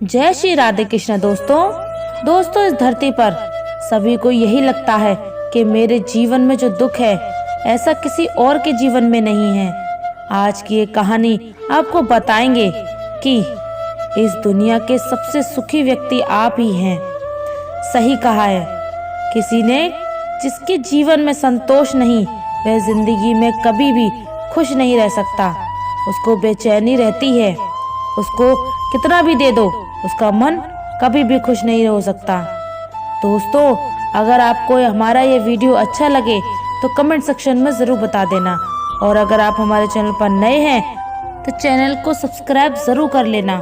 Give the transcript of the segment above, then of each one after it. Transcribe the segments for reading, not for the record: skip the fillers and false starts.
जय श्री राधे कृष्ण। दोस्तों इस धरती पर सभी को यही लगता है कि मेरे जीवन में जो दुख है ऐसा किसी और के जीवन में नहीं है। आज की ये कहानी आपको बताएंगे कि इस दुनिया के सबसे सुखी व्यक्ति आप ही हैं। सही कहा है, किसी ने जिसके जीवन में संतोष नहीं वह जिंदगी में कभी भी खुश नहीं रह सकता। उसको बेचैनी रहती है, उसको कितना भी दे दो उसका मन कभी भी खुश नहीं हो सकता। दोस्तों अगर आपको हमारा ये वीडियो अच्छा लगे तो कमेंट सेक्शन में ज़रूर बता देना, और अगर आप हमारे चैनल पर नए हैं तो चैनल को सब्सक्राइब ज़रूर कर लेना।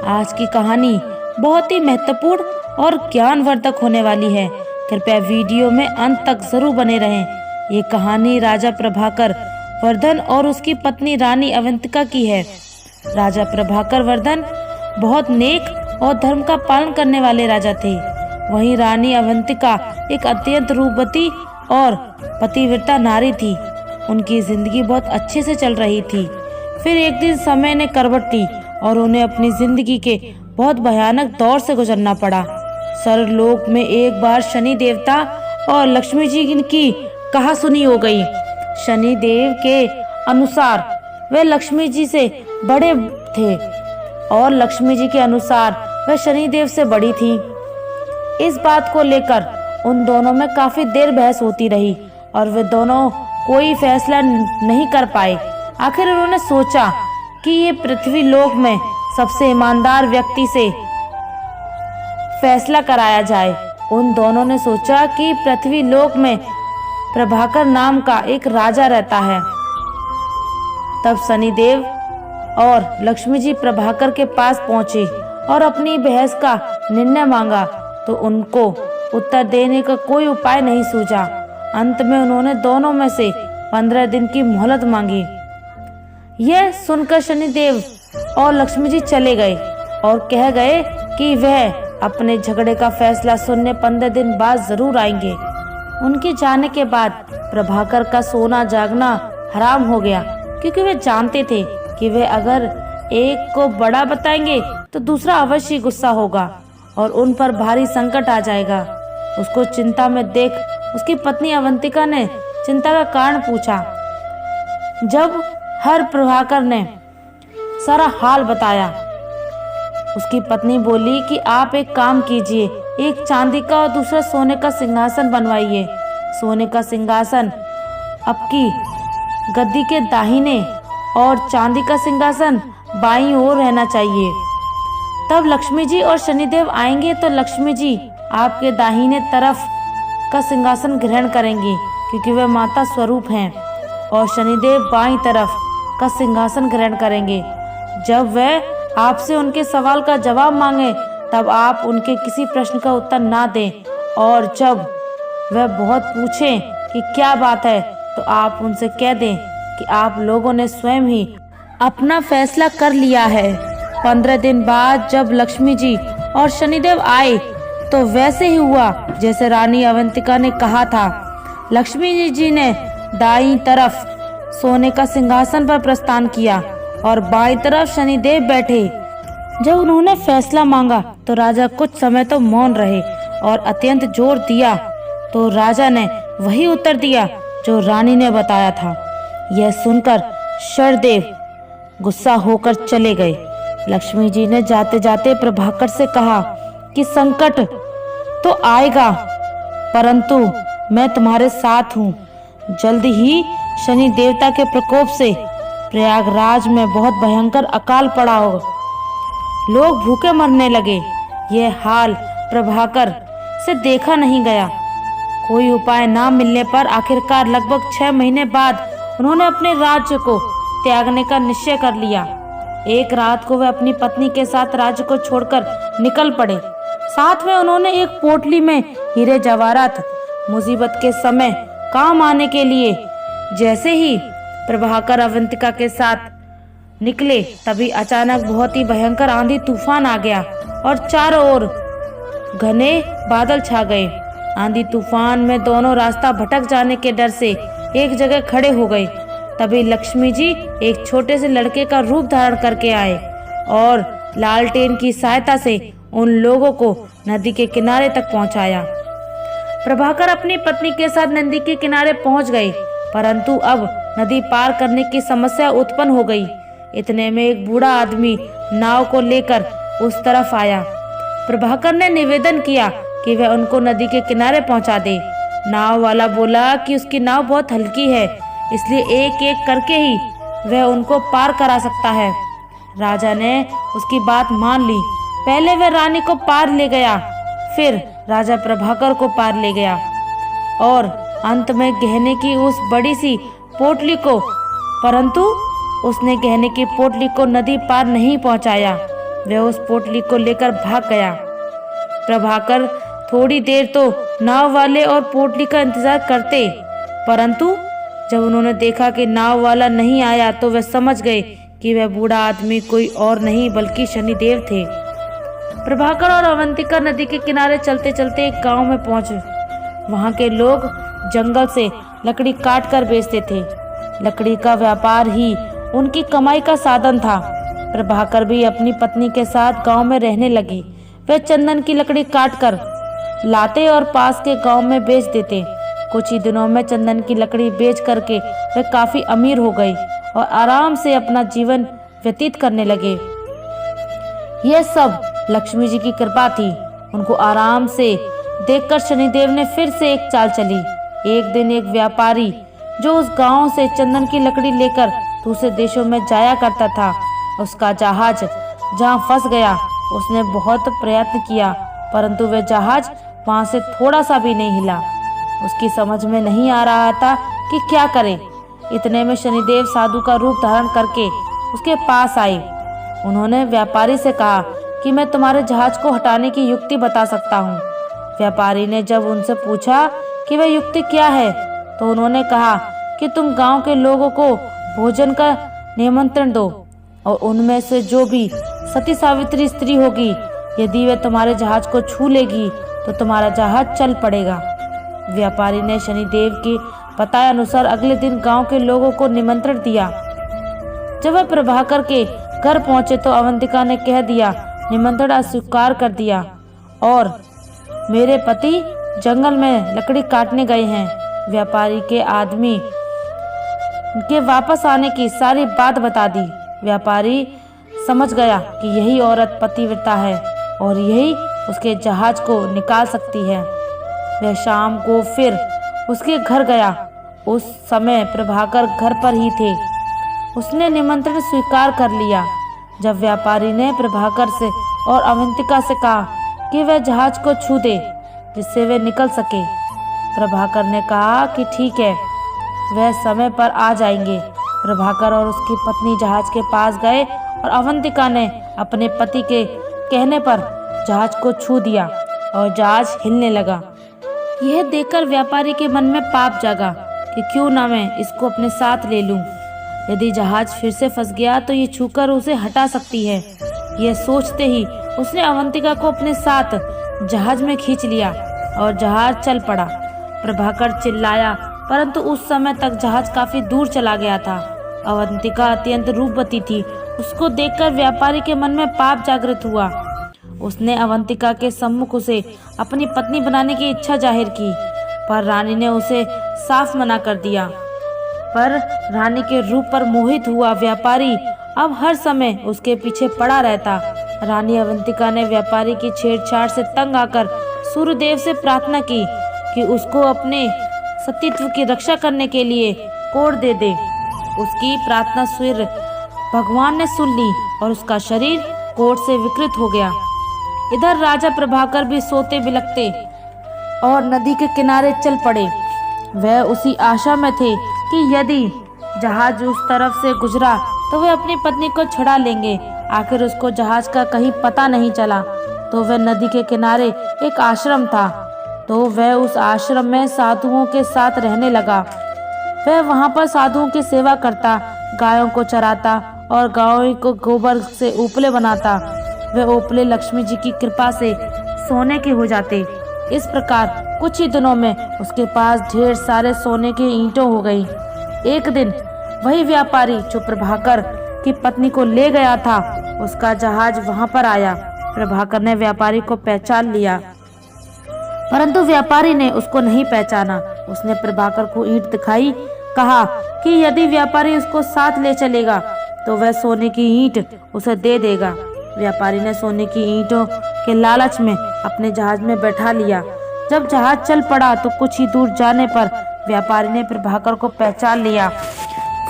आज की कहानी बहुत ही महत्वपूर्ण और ज्ञानवर्धक होने वाली है। कृपया वीडियो में अंत तक ज़रूर बने रहें। ये कहानी राजा प्रभाकर वर्धन और उसकी पत्नी रानी अवंतिका की है। राजा प्रभाकर वर्धन बहुत नेक और धर्म का पालन करने वाले राजा थे। वहीं रानी अवंतिका एक अत्यंत रूपवती और पतिव्रता नारी थी। उनकी जिंदगी बहुत अच्छे से चल रही थी। फिर एक दिन समय ने करवट ली और उन्हें अपनी जिंदगी के बहुत भयानक दौर से गुजरना पड़ा। स्वर्गलोक में एक बार शनि देवता और लक्ष्मी जी की कहासुनी हो गई। शनि देव के अनुसार वे लक्ष्मी जी से बड़े थे और लक्ष्मी जी के अनुसार वह शनि देव से बड़ी थी। इस बात को लेकर उन दोनों में काफी देर बहस होती रही और वे दोनों कोई फैसला नहीं कर पाए। आखिर उन्होंने सोचा कि ये पृथ्वी लोक में सबसे ईमानदार व्यक्ति से फैसला कराया जाए। उन दोनों ने सोचा कि पृथ्वी लोक में प्रभाकर नाम का एक राजा रहता है। तब शनिदेव और लक्ष्मी जी प्रभाकर के पास पहुंचे और अपनी बहस का निर्णय मांगा, तो उनको उत्तर देने का कोई उपाय नहीं सूझा। अंत में उन्होंने दोनों में से 15 दिन की मोहलत मांगी। यह सुनकर शनिदेव और लक्ष्मी जी चले गए और कह गए कि वह अपने झगड़े का फैसला सुनने 15 दिन बाद जरूर आएंगे। उनके जाने के बाद प्रभाकर का सोना जागना हराम हो गया, क्योंकि वे जानते थे कि वे अगर एक को बड़ा बताएंगे तो दूसरा अवश्य गुस्सा होगा और उन पर भारी संकट आ जाएगा। उसको चिंता में देख उसकी पत्नी अवंतिका ने चिंता का कारण पूछा। जब हर प्रभाकर ने सारा हाल बताया, उसकी पत्नी बोली कि आप एक काम कीजिए, एक चांदी का और दूसरा सोने का सिंहासन बनवाइए। सोने का सिंहासन आपकी गद्दी के दाहिने और चांदी का सिंहासन बाईं ओर रहना चाहिए। तब लक्ष्मी जी और शनिदेव आएंगे तो लक्ष्मी जी आपके दाहिने तरफ का सिंहासन ग्रहण करेंगी, क्योंकि वे माता स्वरूप हैं, और शनिदेव बाईं तरफ का सिंहासन ग्रहण करेंगे। जब वह आपसे उनके सवाल का जवाब मांगे तब आप उनके किसी प्रश्न का उत्तर ना दें, और जब वह बहुत पूछें कि क्या बात है तो आप उनसे कह दें कि आप लोगों ने स्वयं ही अपना फैसला कर लिया है। 15 दिन बाद जब लक्ष्मी जी और शनिदेव आए तो वैसे ही हुआ जैसे रानी अवंतिका ने कहा था। लक्ष्मी जी ने दाईं तरफ सोने का सिंहासन पर प्रस्थान किया और बाईं तरफ शनिदेव बैठे। जब उन्होंने फैसला मांगा तो राजा कुछ समय तो मौन रहे और अत्यंत जोर दिया तो राजा ने वही उत्तर दिया जो रानी ने बताया था। यह सुनकर शनिदेव गुस्सा होकर चले गए। लक्ष्मी जी ने जाते जाते प्रभाकर से कहा कि संकट तो आएगा, परंतु मैं तुम्हारे साथ हूँ। जल्द ही शनि देवता के प्रकोप से प्रयागराज में बहुत भयंकर अकाल पड़ा हो, लोग भूखे मरने लगे। यह हाल प्रभाकर से देखा नहीं गया। कोई उपाय ना मिलने पर आखिरकार लगभग 6 महीने बाद उन्होंने अपने राज्य को त्यागने का निश्चय कर लिया। एक रात को वे अपनी पत्नी के साथ राज्य को छोड़कर निकल पड़े। साथ में उन्होंने एक पोटली में हीरे जवाहरात मुसीबत के समय काम आने के लिए। जैसे ही प्रभाकर अवंतिका के साथ निकले तभी अचानक बहुत ही भयंकर आंधी तूफान आ गया और चारों ओर घने बादल छा गए। आंधी तूफान में दोनों रास्ता भटक जाने के डर से एक जगह खड़े हो गए। तभी लक्ष्मी जी एक छोटे से लड़के का रूप धारण करके आए और लालटेन की सहायता से उन लोगों को नदी के किनारे तक पहुंचाया। प्रभाकर अपनी पत्नी के साथ नदी के किनारे पहुंच गए, परंतु अब नदी पार करने की समस्या उत्पन्न हो गई। इतने में एक बूढ़ा आदमी नाव को लेकर उस तरफ आया। प्रभाकर ने निवेदन किया कि वह उनको नदी के किनारे पहुंचा दे। नाव वाला बोला कि उसकी नाव बहुत हल्की है, इसलिए एक एक करके ही वह उनको पार करा सकता है। राजा ने उसकी बात मान ली। पहले वह रानी को पार ले गया, फिर राजा प्रभाकर को पार ले गया और अंत में गहने की उस बड़ी सी पोटली को, परंतु उसने गहने की पोटली को नदी पार नहीं पहुंचाया। वह उस पोटली को लेकर भाग गया। प्रभाकर थोड़ी देर तो नाव वाले और पोटली का इंतजार करते, परंतु जब उन्होंने देखा कि नाव वाला नहीं आया तो वे समझ गए कि वह बूढ़ा आदमी कोई और नहीं बल्कि शनिदेव थे। प्रभाकर और अवंतिका नदी के किनारे चलते चलते एक गांव में पहुंचे। वहां के लोग जंगल से लकड़ी काट कर बेचते थे। लकड़ी का व्यापार ही उनकी कमाई का साधन था। प्रभाकर भी अपनी पत्नी के साथ गांव में रहने लगी। वे चंदन की लकड़ी काट कर लाते और पास के गांव में बेच देते। कुछ ही दिनों में चंदन की लकड़ी बेच करके वे काफी अमीर हो गए और आराम से अपना जीवन व्यतीत करने लगे। यह सब लक्ष्मी जी की कृपा थी। उनको आराम से देखकर शनिदेव ने फिर से एक चाल चली। एक दिन एक व्यापारी जो उस गांव से चंदन की लकड़ी लेकर दूसरे देशों में जाया करता था, उसका जहाज जहां फंस गया। उसने बहुत प्रयत्न किया, परंतु वह जहाज वहां से थोड़ा सा भी नहीं हिला। उसकी समझ में नहीं आ रहा था कि क्या करे। इतने में शनिदेव साधु का रूप धारण करके उसके पास आए। उन्होंने व्यापारी से कहा कि मैं तुम्हारे जहाज को हटाने की युक्ति बता सकता हूँ। व्यापारी ने जब उनसे पूछा कि वह युक्ति क्या है, तो उन्होंने कहा कि तुम गांव के लोगों को भोजन का निमंत्रण दो और उनमें से जो भी सती सावित्री स्त्री होगी, यदि वह तुम्हारे जहाज को छू लेगी तो तुम्हारा जहाज चल पड़ेगा। व्यापारी ने शनिदेव की बताए अनुसार अगले दिन गांव के लोगों को निमंत्रण दिया। जब वह प्रभाकर के घर पहुंचे तो अवंतिका ने कह दिया, निमंत्रण अस्वीकार कर दिया और मेरे पति जंगल में लकड़ी काटने गए हैं। व्यापारी के आदमी के वापस आने की सारी बात बता दी। व्यापारी समझ गया कि यही औरत पतिव्रता है और यही उसके जहाज को निकाल सकती है। वह शाम को फिर उसके घर गया। उस समय प्रभाकर घर पर ही थे। उसने निमंत्रण स्वीकार कर लिया। जब व्यापारी ने प्रभाकर से और अवंतिका से कहा कि वह जहाज को छू दे जिससे वे निकल सके, प्रभाकर ने कहा कि ठीक है, वह समय पर आ जाएंगे। प्रभाकर और उसकी पत्नी जहाज के पास गए और अवंतिका ने अपने पति के कहने पर जहाज को छू दिया और जहाज हिलने लगा। यह देखकर व्यापारी के मन में पाप जागा कि क्यों ना मैं इसको अपने साथ ले लूं। यदि जहाज फिर से फंस गया तो ये छूकर उसे हटा सकती है। यह सोचते ही उसने अवंतिका को अपने साथ जहाज में खींच लिया और जहाज चल पड़ा। प्रभाकर चिल्लाया, परंतु उस समय तक जहाज काफी दूर चला गया था। अवंतिका अत्यंत रूपवती थी। उसको देखकर व्यापारी के मन में पाप जागृत हुआ। उसने अवंतिका के सम्मुख उसे अपनी पत्नी बनाने की इच्छा जाहिर की, पर रानी ने उसे साफ मना कर दिया। पर रानी के रूप पर मोहित हुआ व्यापारी अब हर समय उसके पीछे पड़ा रहता। रानी अवंतिका ने व्यापारी की छेड़छाड़ से तंग आकर सूर्यदेव से प्रार्थना की कि उसको अपने सतीत्व की रक्षा करने के लिए कोड़ दे दे। उसकी प्रार्थना सूर्य भगवान ने सुन ली और उसका शरीर कोड़ से विकृत हो गया। इधर राजा प्रभाकर भी सोते बिलखते और नदी के किनारे चल पड़े। वह उसी आशा में थे कि यदि जहाज उस तरफ से गुजरा तो वे अपनी पत्नी को छुड़ा लेंगे। आखिर उसको जहाज का कहीं पता नहीं चला तो वह नदी के किनारे एक आश्रम था, तो वह उस आश्रम में साधुओं के साथ रहने लगा। वह वहां पर साधुओं की सेवा करता, गायों को चराता और गायों को गोबर से उपले बनाता। वह उपले लक्ष्मी जी की कृपा से सोने के हो जाते। इस प्रकार कुछ ही दिनों में उसके पास ढेर सारे सोने के ईंटों हो गई। एक दिन वही व्यापारी जो प्रभाकर की पत्नी को ले गया था, उसका जहाज वहां पर आया। प्रभाकर ने व्यापारी को पहचान लिया, परंतु व्यापारी ने उसको नहीं पहचाना। उसने प्रभाकर को ईंट दिखाई, कहा कि यदि व्यापारी उसको साथ ले चलेगा तो वह सोने की ईंट उसे दे देगा। व्यापारी ने सोने की ईंटों के लालच में अपने जहाज में बैठा लिया। जब जहाज चल पड़ा तो कुछ ही दूर जाने पर व्यापारी ने प्रभाकर को पहचान लिया।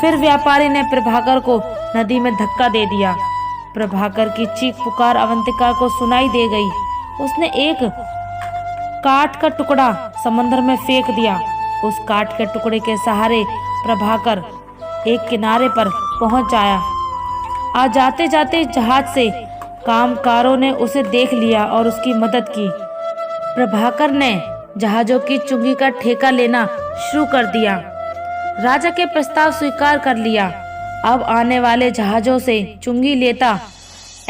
फिर व्यापारी ने प्रभाकर को नदी में धक्का दे दिया। प्रभाकर की चीख पुकार अवंतिका को सुनाई दे गई। उसने एक काठ का टुकड़ा समंदर में फेंक दिया। उस काठ के टुकड़े के सहारे प्रभाकर एक किनारे पर पहुंच आया। आ जाते जाते जहाज से कामगारों ने उसे देख लिया और उसकी मदद की। प्रभाकर ने जहाजों की चुंगी का ठेका लेना शुरू कर दिया। राजा के प्रस्ताव स्वीकार कर लिया। अब आने वाले जहाजों से चुंगी लेता।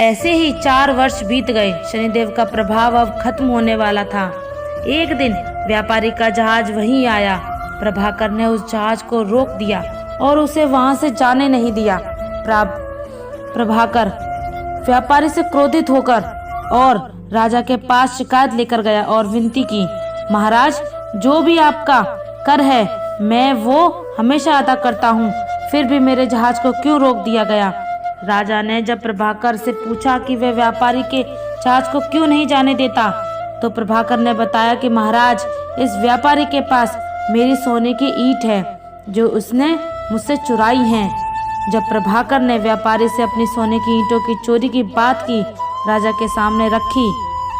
ऐसे ही 4 वर्ष बीत गए। शनिदेव का प्रभाव अब खत्म होने वाला था। एक दिन व्यापारी का जहाज वहीं आया। प्रभाकर ने उस जहाज को रोक दिया और उसे वहां से जाने नहीं दिया। प्रभाकर व्यापारी से क्रोधित होकर और राजा के पास शिकायत लेकर गया और विनती की, महाराज, जो भी आपका कर है मैं वो हमेशा अदा करता हूँ, फिर भी मेरे जहाज को क्यों रोक दिया गया। राजा ने जब प्रभाकर से पूछा कि वह व्यापारी के जहाज को क्यों नहीं जाने देता, तो प्रभाकर ने बताया कि महाराज, इस व्यापारी के पास मेरी सोने की ईंट है जो उसने मुझसे चुराई है। जब प्रभाकर ने व्यापारी से अपनी सोने की ईंटों की चोरी की बात की राजा के सामने रखी,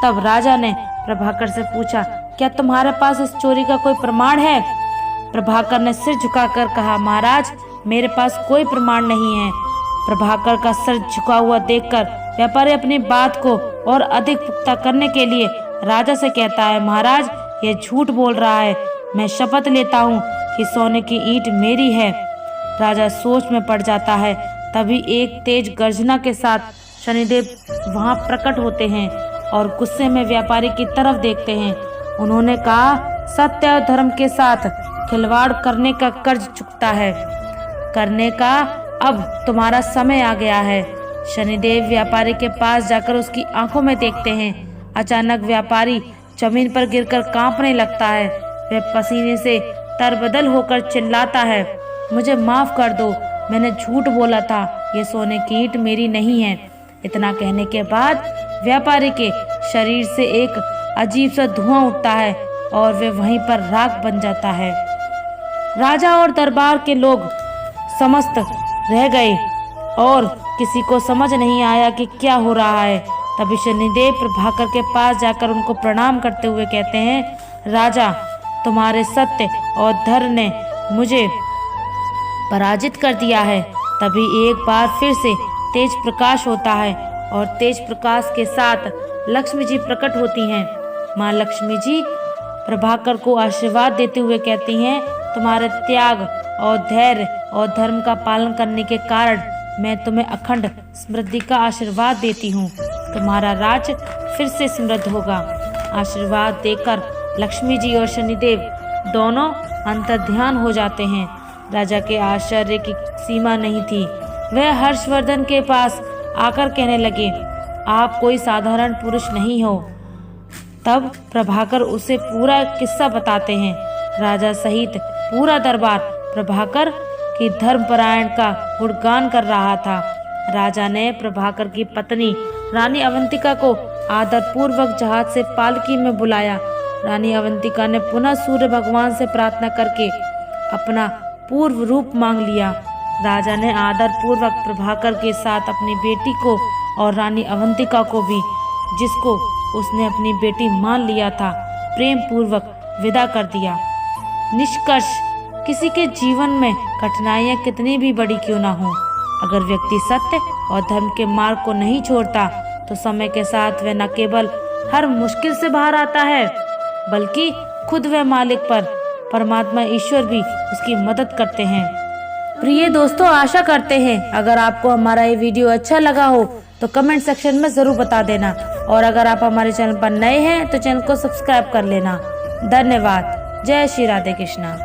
तब राजा ने प्रभाकर से पूछा, क्या तुम्हारे पास इस चोरी का कोई प्रमाण है? प्रभाकर ने सिर झुकाकर कहा, महाराज, मेरे पास कोई प्रमाण नहीं है। प्रभाकर का सिर झुका हुआ देखकर व्यापारी अपनी बात को और अधिक पुख्ता करने के लिए राजा से कहता है, महाराज, ये झूठ बोल रहा है। मैं शपथ लेता हूँ कि सोने की ईंट मेरी है। राजा सोच में पड़ जाता है। तभी एक तेज गर्जना के साथ शनिदेव वहां प्रकट होते हैं और गुस्से में व्यापारी की तरफ देखते हैं। उन्होंने कहा, सत्य और धर्म के साथ खिलवाड़ करने का कर्ज चुकता है, करने का अब तुम्हारा समय आ गया है। शनिदेव व्यापारी के पास जाकर उसकी आंखों में देखते हैं। अचानक व्यापारी जमीन पर गिरकर कांपने लगता है। वह पसीने से तरबदल होकर चिल्लाता है, मुझे माफ कर दो, मैंने झूठ बोला था, ये सोने की ईंट मेरी नहीं है। इतना कहने के बाद व्यापारी के शरीर से एक अजीब सा धुआं उठता है और वे वहीं पर राख बन जाता है। राजा और दरबार के लोग समस्त रह गए और किसी को समझ नहीं आया कि क्या हो रहा है। तभी शनिदेव प्रभाकर के पास जाकर उनको प्रणाम करते हुए कहते हैं, राजा, तुम्हारे सत्य और धर्म ने मुझे पराजित कर दिया है। तभी एक बार फिर से तेज प्रकाश होता है और तेज प्रकाश के साथ लक्ष्मी जी प्रकट होती हैं। माँ लक्ष्मी जी प्रभाकर को आशीर्वाद देते हुए कहती हैं, तुम्हारे त्याग और धैर्य और धर्म का पालन करने के कारण मैं तुम्हें अखंड समृद्धि का आशीर्वाद देती हूँ। तुम्हारा राज फिर से समृद्ध होगा। आशीर्वाद देकर लक्ष्मी जी और शनिदेव दोनों अंतर्ध्यान हो जाते हैं। राजा के आश्चर्य की सीमा नहीं थी। वह हर्षवर्धन के पास आकर कहने लगे, आप कोई साधारण पुरुष नहीं हो। तब प्रभाकर उसे पूरा किस्सा बताते हैं। राजा सहित पूरा दरबार प्रभाकर की धर्मपरायण का गुणगान कर रहा था। राजा ने प्रभाकर की पत्नी रानी अवंतिका को आदरपूर्वक जहाज से पालकी में बुलाया। रानी अवंतिका ने पुनः सूर्य भगवान से प्रार्थना करके अपना पूर्व रूप मांग लिया। राजा ने आदर पूर्वक प्रभाकर के साथ अपनी बेटी को और रानी अवंतिका को भी, जिसको उसने अपनी बेटी मान लिया था, प्रेम पूर्वक विदा कर दिया। निष्कर्ष, किसी के जीवन में कठिनाइयां कितनी भी बड़ी क्यों ना हो, अगर व्यक्ति सत्य और धर्म के मार्ग को नहीं छोड़ता तो समय के साथ वह न केवल हर मुश्किल से बाहर आता है, बल्कि खुद वह मालिक पर परमात्मा ईश्वर भी उसकी मदद करते हैं। प्रिय दोस्तों, आशा करते हैं अगर आपको हमारा ये वीडियो अच्छा लगा हो तो कमेंट सेक्शन में जरूर बता देना, और अगर आप हमारे चैनल पर नए हैं तो चैनल को सब्सक्राइब कर लेना। धन्यवाद। जय श्री राधे कृष्णा।